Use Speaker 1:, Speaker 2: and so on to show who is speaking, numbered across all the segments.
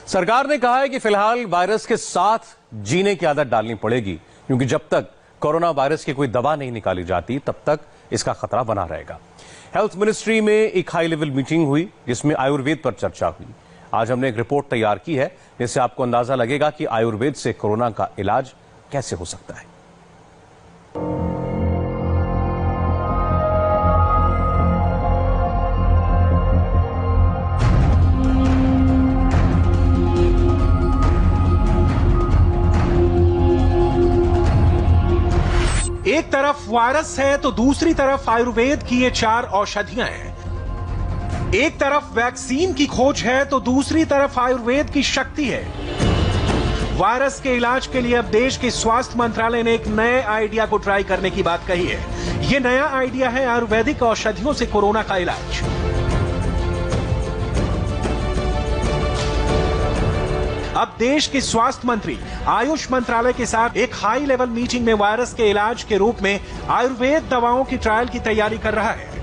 Speaker 1: सरकार ने कहा है कि फिलहाल वायरस के साथ जीने की आदत डालनी पड़ेगी, क्योंकि जब तक कोरोना वायरस की कोई दवा नहीं निकाली जाती तब तक इसका खतरा बना रहेगा। हेल्थ मिनिस्ट्री में एक हाई लेवल मीटिंग हुई जिसमें आयुर्वेद पर चर्चा हुई। आज हमने एक रिपोर्ट तैयार की है जिससे आपको अंदाजा लगेगा कि आयुर्वेद से कोरोना का इलाज कैसे हो सकता है।
Speaker 2: एक तरफ वायरस है तो दूसरी तरफ आयुर्वेद की ये 4 औषधियां हैं। एक तरफ वैक्सीन की खोज है तो दूसरी तरफ आयुर्वेद की शक्ति है। वायरस के इलाज के लिए अब देश के स्वास्थ्य मंत्रालय ने एक नए आइडिया को ट्राई करने की बात कही है। ये नया आइडिया है आयुर्वेदिक औषधियों से कोरोना का इलाज। अब देश के स्वास्थ्य मंत्री आयुष मंत्रालय के साथ एक हाई लेवल मीटिंग में वायरस के इलाज के रूप में आयुर्वेद दवाओं की ट्रायल की तैयारी कर रहा है।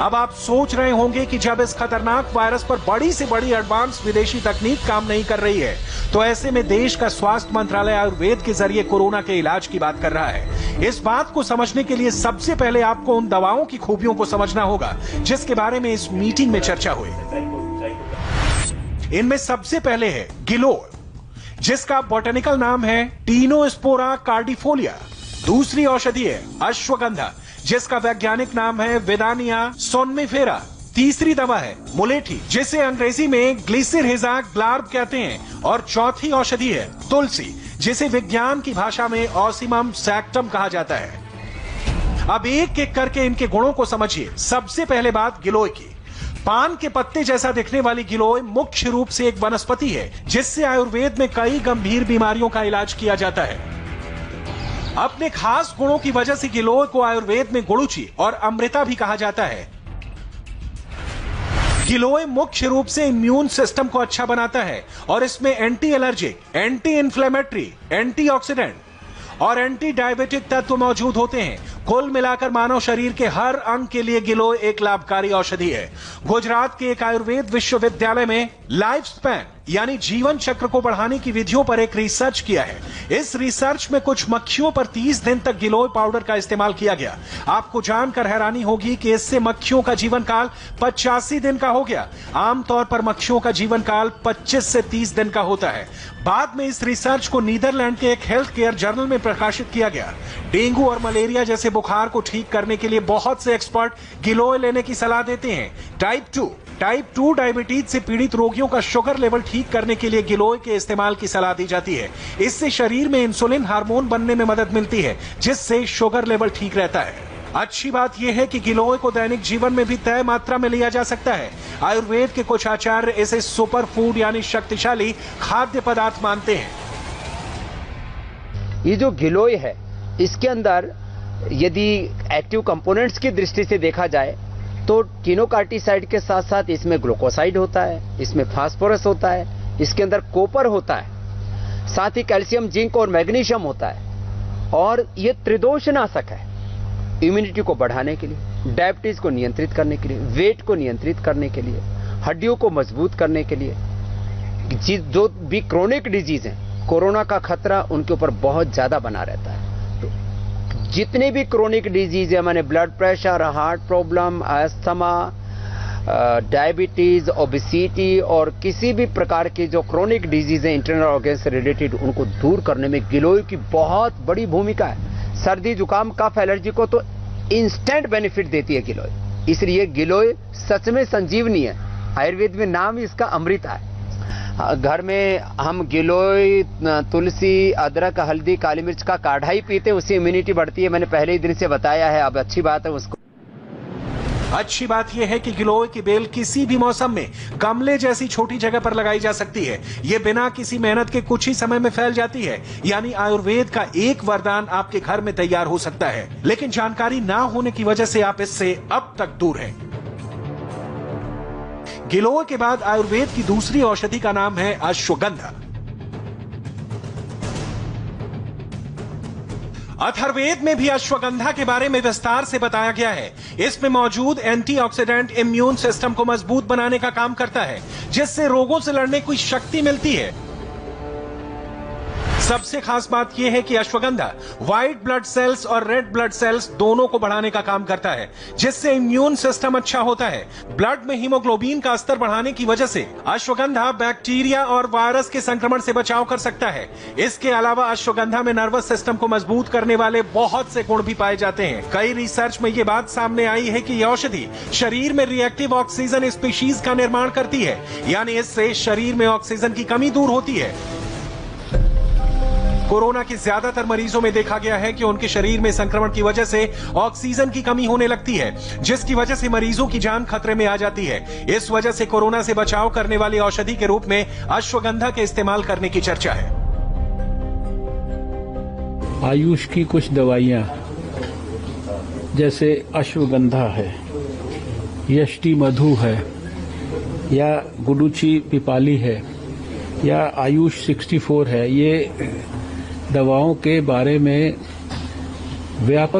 Speaker 2: अब आप सोच रहे होंगे कि जब इस खतरनाक वायरस पर बड़ी से बड़ी एडवांस विदेशी तकनीक काम नहीं कर रही है तो ऐसे में देश का स्वास्थ्य मंत्रालय आयुर्वेद के जरिए कोरोना के इलाज की बात कर रहा है। इस बात को समझने के लिए सबसे पहले आपको उन दवाओं की खूबियों को समझना होगा जिसके बारे में इस मीटिंग में चर्चा हुई। इनमें सबसे पहले है गिलोय, जिसका बॉटनिकल नाम है टीनोस्पोरा कार्डिफोलिया। दूसरी औषधि है अश्वगंधा, जिसका वैज्ञानिक नाम है विदानिया सोनमिफेरा। तीसरी दवा है मुलेठी, जिसे अंग्रेजी में ग्लिसिरहिजा ग्लार्ब कहते हैं। और चौथी औषधि है तुलसी, जिसे विज्ञान की भाषा में ऑसिमम सैक्टम कहा जाता है। अब एक एक करके इनके गुणों को समझिए। सबसे पहले बात गिलोय की। पान के पत्ते जैसा दिखने वाली गिलोय मुख्य रूप से एक वनस्पति है जिससे आयुर्वेद में कई गंभीर बीमारियों का इलाज किया जाता है। अपने खास गुणों की वजह से गिलोय को आयुर्वेद में गुड़ुचि और अमृता भी कहा जाता है। गिलोय मुख्य रूप से इम्यून सिस्टम को अच्छा बनाता है और इसमें anti allergic, anti inflammatory, antioxidant और एंटी डायबिटिक तत्व मौजूद होते हैं। कुल मिलाकर मानव शरीर के हर अंग के लिए गिलोय एक लाभकारी औषधि है। गुजरात के एक आयुर्वेद विश्वविद्यालय में लाइफ स्पैन यानी जीवन चक्र को बढ़ाने की विधियों पर एक रिसर्च किया है। इस रिसर्च में कुछ मक्खियों पर 30 दिन तक गिलोय पाउडर का इस्तेमाल किया गया। आपको जानकर हैरानी होगी कि इससे मक्खियों का जीवन काल 85 दिन का हो गया। आमतौर पर मक्खियों का जीवन काल 25 से 30 दिन का होता है। बाद में इस रिसर्च को नीदरलैंड के एक हेल्थ केयर जर्नल में प्रकाशित किया गया। डेंगू और मलेरिया जैसे बुखार को ठीक करने के लिए बहुत से एक्सपर्ट गिलोय लेने की सलाह देते हैं। टाइप 2 डायबिटीज से पीड़ित रोगियों का शुगर लेवल ठीक करने के लिए गिलोय के इस्तेमाल की सलाह दी जाती है। इससे शरीर में इंसुलिन हार्मोन बनने में मदद मिलती है जिससे शुगर लेवल ठीक रहता है। अच्छी बात यह है कि गिलोय को दैनिक जीवन में भी तय मात्रा में लिया जा सकता है। आयुर्वेद के कुछ आचार्य इसे सुपर फूड यानी शक्तिशाली खाद्य पदार्थ मानते हैं।
Speaker 3: ये जो गिलोय है इसके अंदर यदि एक्टिव कंपोनेंट्स की दृष्टि से देखा जाए तो कीनोकार्टिसाइड के साथ साथ इसमें ग्लूकोसाइड होता है, इसमें फास्फोरस होता है, इसके अंदर कॉपर होता है, साथ ही कैल्शियम, जिंक और मैग्नीशियम होता है। और ये त्रिदोषनाशक है इम्यूनिटी को बढ़ाने के लिए, डायबिटीज को नियंत्रित करने के लिए, वेट को नियंत्रित करने के लिए, हड्डियों को मजबूत करने के लिए। जो भी क्रोनिक डिजीज है कोरोना का खतरा उनके ऊपर बहुत ज्यादा बना रहता है। जितने भी क्रोनिक डिजीज है, माने blood pressure, heart problem, asthma, diabetes, obesity और किसी भी प्रकार की जो क्रोनिक डिजीज है इंटरनल ऑर्गन से रिलेटेड, उनको दूर करने में गिलोय की बहुत बड़ी भूमिका है। सर्दी जुकाम कफ एलर्जी को तो इंस्टेंट बेनिफिट देती है गिलोय। इसलिए गिलोय सच में संजीवनी है। आयुर्वेद में नाम इसका अमृता है। घर में हम गिलोय, तुलसी, अदरक, हल्दी, काली मिर्च का काढ़ा ही पीते, उससे इम्यूनिटी बढ़ती है। मैंने पहले ही दिन से बताया है। अब अच्छी बात है उसको।
Speaker 2: अच्छी बात यह है कि गिलोय की बेल किसी भी मौसम में गमले जैसी छोटी जगह पर लगाई जा सकती है। यह बिना किसी मेहनत के कुछ ही समय में फैल जाती है। यानी आयुर्वेद का एक वरदान आपके घर में तैयार हो सकता है। लेकिन जानकारी ना होने की वजह से आप इससे अब तक दूर हैं। गिलोय के बाद आयुर्वेद की दूसरी औषधि का नाम है अश्वगंधा। अथर्ववेद में भी अश्वगंधा के बारे में विस्तार से बताया गया है। इसमें मौजूद एंटीऑक्सीडेंट इम्यून सिस्टम को मजबूत बनाने का काम करता है, जिससे रोगों से लड़ने की शक्ति मिलती है। सबसे खास बात यह है कि अश्वगंधा व्हाइट ब्लड सेल्स और रेड ब्लड सेल्स दोनों को बढ़ाने का काम करता है, जिससे इम्यून सिस्टम अच्छा होता है। ब्लड में हीमोग्लोबिन का स्तर बढ़ाने की वजह से अश्वगंधा बैक्टीरिया और वायरस के संक्रमण से बचाव कर सकता है। इसके अलावा अश्वगंधा में नर्वस सिस्टम को मजबूत करने वाले बहुत से गुण भी पाए जाते हैं। कई रिसर्च में यह बात सामने आई है कि यह औषधि शरीर में रिएक्टिव ऑक्सीजन स्पीशीज का निर्माण करती है, यानी इससे शरीर में ऑक्सीजन की कमी दूर होती है। कोरोना के ज्यादातर मरीजों में देखा गया है कि उनके शरीर में संक्रमण की वजह से ऑक्सीजन की कमी होने लगती है, जिसकी वजह से मरीजों की जान खतरे में आ जाती है। इस वजह से कोरोना से बचाव करने वाली औषधि के रूप में अश्वगंधा के इस्तेमाल करने की चर्चा है।
Speaker 4: आयुष की कुछ दवाइयां जैसे अश्वगंधा है, यष्टि मधु है, या गुडुचि पिपाली है, या आयुष 64 है, ये दवाओं के बारे में व्यापक